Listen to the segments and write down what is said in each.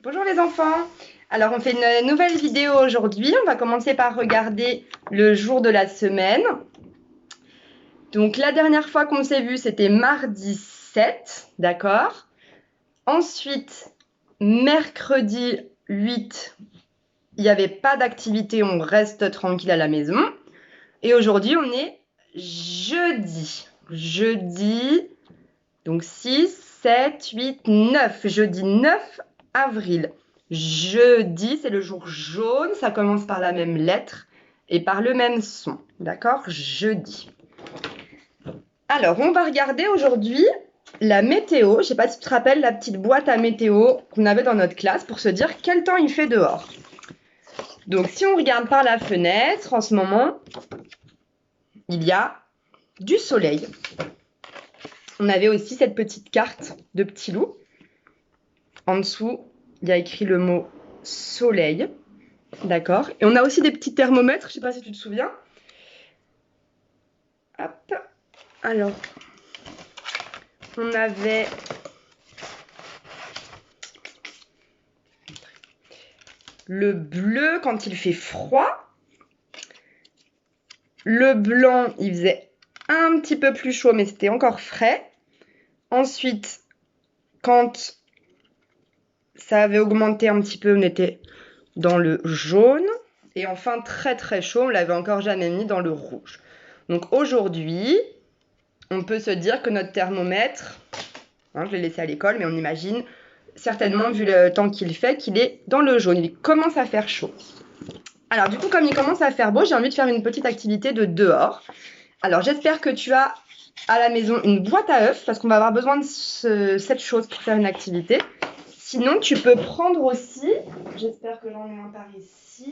Bonjour les enfants. Alors on fait une nouvelle vidéo aujourd'hui. On va commencer par regarder le jour de la semaine. Donc la dernière fois qu'on s'est vu, c'était mardi 7, d'accord? Ensuite, mercredi 8, il n'y avait pas d'activité, on reste tranquille à la maison. Et aujourd'hui, on est jeudi. Jeudi, donc 6, 7, 8, 9. Jeudi 9 avril. Jeudi, c'est le jour jaune, ça commence par la même lettre et par le même son. D'accord? Jeudi. Alors, on va regarder aujourd'hui la météo. Je ne sais pas si tu te rappelles la petite boîte à météo qu'on avait dans notre classe pour se dire quel temps il fait dehors. Donc, si on regarde par la fenêtre, en ce moment, il y a du soleil. On avait aussi cette petite carte de petit loup. En dessous, il y a écrit le mot soleil. D'accord. Et on a aussi des petits thermomètres, je ne sais pas si tu te souviens. Hop. Alors, on avait le bleu quand il fait froid. Le blanc, il faisait un petit peu plus chaud, mais c'était encore frais. Ensuite, quand ça avait augmenté un petit peu, on était dans le jaune. Et enfin, très très chaud, on l'avait encore jamais mis dans le rouge. Donc aujourd'hui, on peut se dire que notre thermomètre, je l'ai laissé à l'école, mais on imagine certainement, vu le temps qu'il fait, qu'il est dans le jaune. Il commence à faire chaud. Alors du coup, comme il commence à faire beau, j'ai envie de faire une petite activité de dehors. Alors j'espère que tu as à la maison une boîte à œufs, parce qu'on va avoir besoin de cette chose pour faire une activité. Sinon, tu peux prendre aussi, j'espère que j'en ai un par ici.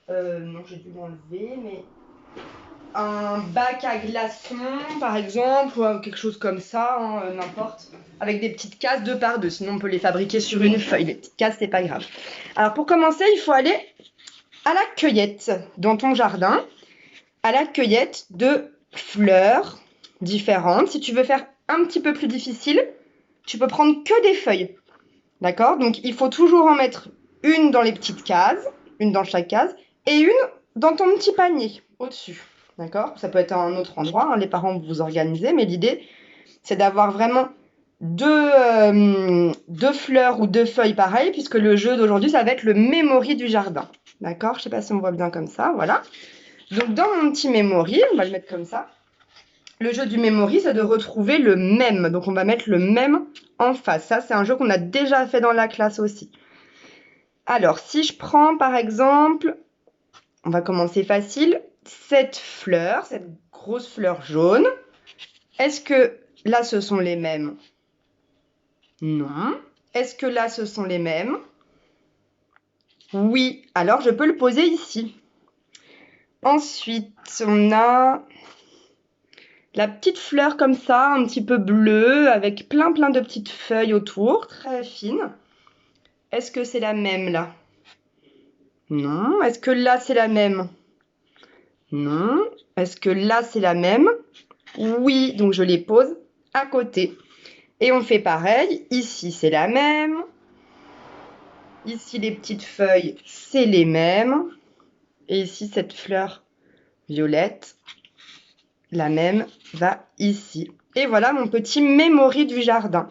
Non, j'ai dû l'enlever, mais un bac à glaçons, par exemple, ou quelque chose comme ça, n'importe, avec des petites cases 2 par 2. Sinon, on peut les fabriquer sur une feuille. Les petites cases, c'est pas grave. Alors, pour commencer, il faut aller à la cueillette dans ton jardin, à la cueillette de fleurs différentes. Si tu veux faire un petit peu plus difficile, tu peux prendre que des feuilles. D'accord? Donc, il faut toujours en mettre une dans les petites cases, une dans chaque case, et une dans ton petit panier au-dessus. D'accord? Ça peut être à un autre endroit, les parents vous organisez, mais l'idée, c'est d'avoir vraiment deux fleurs ou deux feuilles pareilles, puisque le jeu d'aujourd'hui, ça va être le memory du jardin. D'accord? Je ne sais pas si on voit bien comme ça, voilà. Donc, dans mon petit memory, on va le mettre comme ça. Le jeu du memory, c'est de retrouver le même. Donc, on va mettre le même en face. Ça, c'est un jeu qu'on a déjà fait dans la classe aussi. Alors, si je prends, par exemple, on va commencer facile, cette fleur, cette grosse fleur jaune, est-ce que là, ce sont les mêmes? Non. Est-ce que là, ce sont les mêmes? Oui. Alors, je peux le poser ici. Ensuite, on a la petite fleur comme ça, un petit peu bleue, avec plein de petites feuilles autour, très fines. Est-ce que c'est la même là? Non. Est-ce que là, c'est la même? Non. Est-ce que là, c'est la même? Oui. Donc, je les pose à côté. Et on fait pareil. Ici, c'est la même. Ici, les petites feuilles, c'est les mêmes. Et ici, cette fleur violette, la même, va ici. Et voilà mon petit memory du jardin.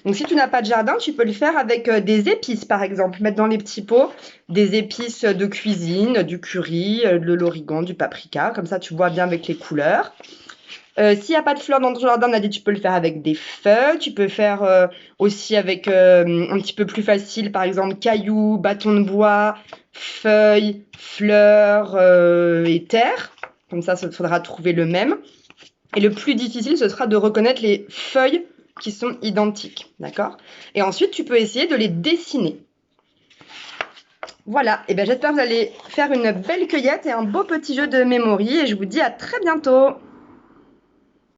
Donc, si tu n'as pas de jardin, tu peux le faire avec des épices, par exemple. Mettre dans les petits pots des épices de cuisine, du curry, de l'origan, du paprika. Comme ça, tu vois bien avec les couleurs. S'il n'y a pas de fleurs dans ton jardin, on a dit tu peux le faire avec des feuilles. Tu peux faire aussi avec un petit peu plus facile, par exemple, cailloux, bâtons de bois, feuilles, fleurs et terre. Comme ça, il faudra trouver le même. Et le plus difficile, ce sera de reconnaître les feuilles qui sont identiques. D'accord? Et ensuite, tu peux essayer de les dessiner. Voilà, et bien j'espère que vous allez faire une belle cueillette et un beau petit jeu de memory. Et je vous dis à très bientôt.